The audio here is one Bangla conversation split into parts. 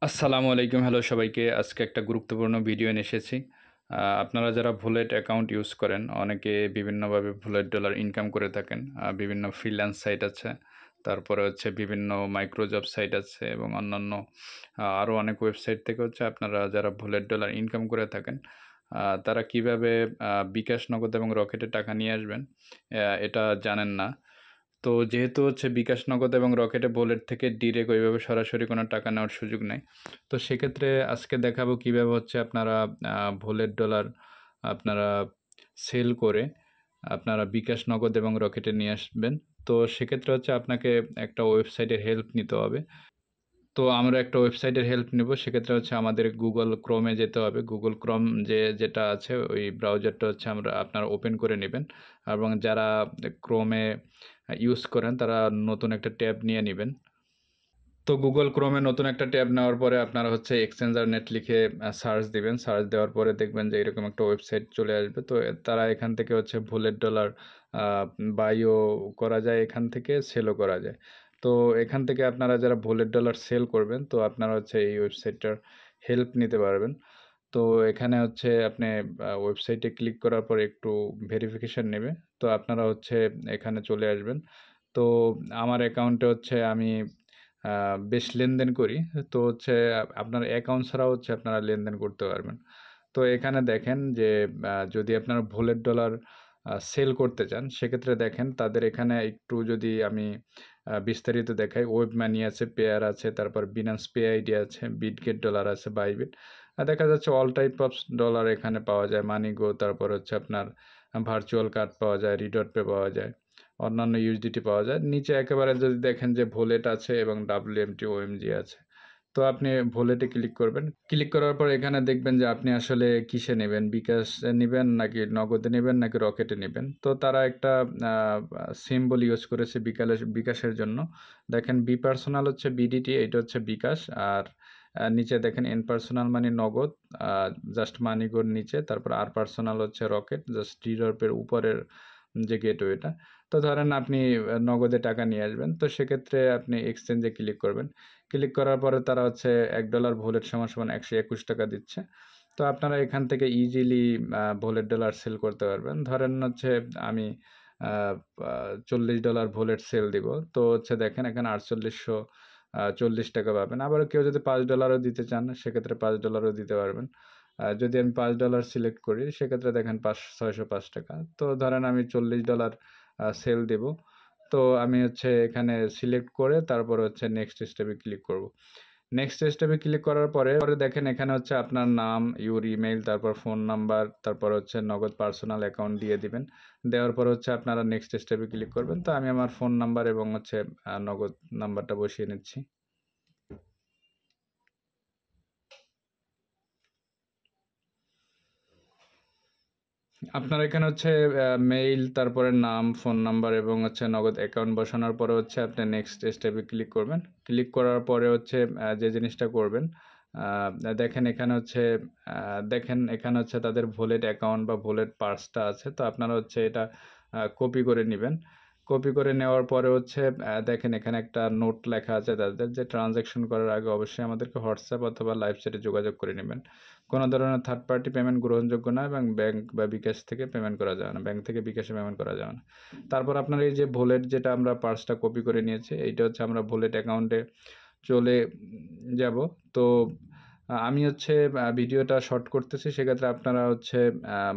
আসসালামু আলাইকুম। হ্যালো সবাইকে। আজকে একটা গুরুত্বপূর্ণ ভিডিও নিয়ে এসেছি। আপনারা যারা ভোলেট অ্যাকাউন্ট ইউজ করেন, অনেকে বিভিন্নভাবে ভোলেট ডলার ইনকাম করে থাকেন। বিভিন্ন ফ্রিল্যান্স সাইট আছে, তারপরে হচ্ছে বিভিন্ন মাইক্রো জব সাইট আছে এবং অন্যান্য আরও অনেক ওয়েবসাইট থেকে হচ্ছে আপনারা যারা ভোলেট ডলার ইনকাম করে থাকেন, তারা কিভাবে বিকাশ, নগদ এবং রকেটে টাকা নিয়ে আসবেন, এটা জানেন না। তো যেহেতু হচ্ছে বিকাশ, নগদ এবং রকেটে ভোলেট থেকে ডিরেক্ট ওইভাবে সরাসরি কোনো টাকা নেওয়ার সুযোগ নেই। তো সেক্ষেত্রে আজকে দেখাবো কিভাবে হচ্ছে আপনারা ভোলেট ডলার আপনারা সেল করে আপনারা বিকাশ, নগদ এবং রকেটে নিয়ে আসবেন। তো সেক্ষেত্রে হচ্ছে আপনাকে একটা ওয়েবসাইটের হেল্প নিতে হবে। তো আমরা একটা ওয়েবসাইটের হেল্প নেব। সেক্ষেত্রে হচ্ছে আমাদের Google Chrome এ যেতে হবে। Google Chrome যেটা আছে ওই ব্রাউজারটা হচ্ছে আপনারা ওপেন করে নেবেন এবং যারা Chrome এ ইউজ করেন তারা নতুন একটা ট্যাব নিয়ে নিবেন। তো Google Chrome এ নতুন একটা ট্যাব নেওয়ার পরে আপনারা হচ্ছে এক্সচেঞ্জার নেট লিখে সার্চ দিবেন। সার্চ দেওয়ার পরে দেখবেন যে এরকম একটা ওয়েবসাইট চলে আসবে। তো তারা এখান থেকে হচ্ছে ভোলেট ডলার আ বাইও করা যায়, এখান থেকে সেলও করা যায়। তো এখান থেকে আপনারা যারা ভোলেট ডলার সেল করবেন, তো আপনারা হচ্ছে এই ওয়েবসাইটটার হেল্প নিতে পারবেন। তো এখানে হচ্ছে আপনি ওয়েবসাইটে ক্লিক করার পরে একটু ভেরিফিকেশন নেবে। তো আপনারা হচ্ছে এখানে চলে আসবেন। তো আমার অ্যাকাউন্টে হচ্ছে আমি বেশ লেনদেন করি। তো হচ্ছে আপনার অ্যাকাউন্ট ছাড়াও হচ্ছে আপনারা লেনদেন করতে পারবেন। তো এখানে দেখেন যে যদি আপনারা ভোলেট ডলার সেল করতে চান, সেক্ষেত্রে দেখেন তাদের এখানে একটু যদি আমি বিস্তারিত দেখাই, ওয়েব মানি আছে, পেয়ার আছে, তারপর বিনান্স পে আইডি আছে, বিটগেট ডলার আছে, বাইবিট। দেখা যাচ্ছে অল টাইপ অফ ডলার এখানে পাওয়া যায়। মানিগো, তারপর হচ্ছে আপনার ভার্চুয়াল কার্ড পাওয়া যায়, রিডট পে পাওয়া যায়। অন্যান্য ইউএসডিটি পাওয়া যায়। নিচে একেবারে যদি দেখেন যে ভোলেট আছে এবং WMT, OMG আছে। তো আপনি ভোলেটে ক্লিক করবেন। ক্লিক করার পর এখানে দেখবেন যে আপনি আসলে কিসে নেবেন? বিকাশে নিবেন নাকি নগদে নিবেন নাকি রকেটে নিবেন? তো তারা একটা আ সিম্বল ইউজ করেছে বিকাশের জন্য। দেখেন বি পার্সোনাল হচ্ছে BDT, এটা হচ্ছে বিকাশ। আর নিচে দেখেন এন পার্সোনাল মানে নগদ, আ জাস্ট মানিগোর নিচে। তারপর আর পার্সোনাল হচ্ছে রকেট, জাস্ট টিডারপের উপরের যে গেটওয়েটা। তো ধরেন আপনি নগদে টাকা নিয়ে আসবেন। তো সেক্ষেত্রে আপনি এক্সচেঞ্জে ক্লিক করবেন। ক্লিক করার পরে তারা হচ্ছে $1 ভোলেট সমান, সমান ৳121 দিচ্ছে। তো আপনারা এখান থেকে ইজিলি ভোলেট ডলার সেল করতে পারবেন। ধরেন হচ্ছে আমি আ পা $40 ভোলেট সেল দিব। তো হচ্ছে দেখেন এখানে ৪৮০০ $40 পাবেন। আবার কেউ যদি $5 ও দিতে চান, সেক্ষেত্রে $5 ও দিতে পারবেন। যদি আমি $5 সিলেক্ট করি, সেক্ষেত্রে দেখেন ৳৬০৫। তো ধরেন আমি $40 সেল দিব। তো আমি হচ্ছে এখানে সিলেক্ট করে তারপরে হচ্ছে নেক্সট স্টেপে ক্লিক করব। নেক্সট স্টেপে ক্লিক করার পরে দেখেন এখানে হচ্ছে আপনার নাম, ইউর ইমেইল, তারপর ফোন নাম্বার, তারপর হচ্ছে নগদ পার্সোনাল অ্যাকাউন্ট দিয়ে দিবেন। দেওয়ার পর হচ্ছে আপনারা নেক্সট স্টেপে ক্লিক করবেন। তো আমি আমার ফোন নাম্বার এবং হচ্ছে নগদ নাম্বারটা বসিয়ে নিচ্ছি। আপনার এখানে হচ্ছে মেইল, তারপরে নাম, ফোন নাম্বার এবং হচ্ছে নগদ অ্যাকাউন্ট বসানোর পরে হচ্ছে আপনি নেক্সট স্টেপে ক্লিক করবেন। ক্লিক করার পরে হচ্ছে যে জিনিসটা করবেন, আ দেখেন এখানে হচ্ছে দেখেন এখানে হচ্ছে তাদের ভোলেট অ্যাকাউন্ট বা ভোলেট পার্সটা আছে। তো আপনারা হচ্ছে এটা কপি করে নিবেন। কপি করে নেওয়ার পরে হচ্ছে দেখেন এখানে একটা নোট লেখা আছে তাদের যে ট্রান্সেকশন করার আগে অবশ্যই আমাদেরকে WhatsApp অথবা লাইভ চ্যাটে যোগাযোগ করে নিবেন। কোনো ধরনের থার্ড পার্টি পেমেন্ট গ্রহণযোগ্য না এবং ব্যাংক বা বিকাশ থেকে পেমেন্ট করা যাবে না। ব্যাংক থেকে বিকাশে পেমেন্ট করা যাবে না। তারপর আপনার এই যে ভোলেট যেটা আমরা পার্সটা কপি করে নিয়েছি, এইটা হচ্ছে আমরা ভোলেট অ্যাকাউন্টে চলে যাব। তো আমি হচ্ছে ভিডিওটা শর্ট করতেছি। সেক্ষেত্রে আপনারা হচ্ছে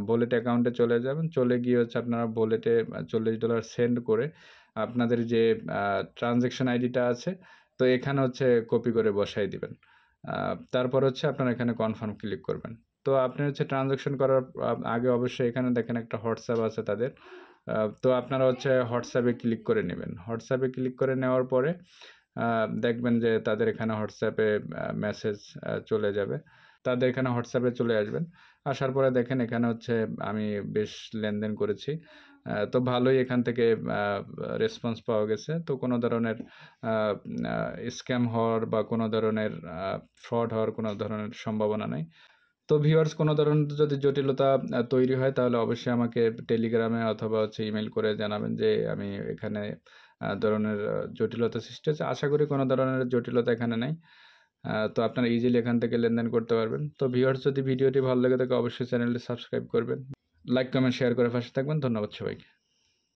ভোলেট অ্যাকাউন্টে চলে যাবেন। চলে গিয়ে হচ্ছে আপনারা ভোলেটে $40 সেন্ড করে আপনাদের যে আ ট্রান্সেকশন আইডিটা আছে, তো এখানে হচ্ছে কপি করে বসায় দিবেন। আ তারপর হচ্ছে আপনারা এখানে কনফার্ম ক্লিক করবেন। তো আপনি হচ্ছে ট্রান্সেকশন করার আগে অবশ্যই এখানে দেখেন একটা WhatsApp আছে তাদের। আ তো আপনারা হচ্ছে WhatsApp এ ক্লিক করে নিবেন। WhatsApp এ ক্লিক করে নেওয়ার পরে দেখবেন যে তাদের এখানে WhatsApp এ মেসেজ চলে যাবে। তাদের এখানে WhatsApp এ চলে আসবেন। আসার পরে দেখেন এখানে হচ্ছে আমি বেশ লেনদেন করেছি। তো ভালোই এখান থেকে আ রেসপন্স পাওয়া গেছে। তো কোনো ধরনের আ আ স্ক্যাম হওয়ার বা কোনো ধরনের ফ্রড হওয়ার কোনো ধরনের সম্ভাবনা নাই। তো ভিউয়ার্স, কোনো ধরনের যদি জটিলতা তৈরি হয় তাহলে অবশ্যই আমাকে টেলিগ্রামে অথবা হচ্ছে ইমেইল করে জানাবেন যে আমি এখানে ধরনের জটিলতা সৃষ্টি হচ্ছে। আশা করি কোনো ধরনের জটিলতা এখানে নাই। তো আপনারা ইজিলি এখান থেকে লেনদেন করতে পারবেন। তো ভিউয়ার্স, যদি ভিডিওটি ভালো লেগে থাকে অবশ্যই চ্যানেলটি সাবস্ক্রাইব করবেন, লাইক কমেন্ট শেয়ার করে পাশে থাকবেন। ধন্যবাদ সবাইকে।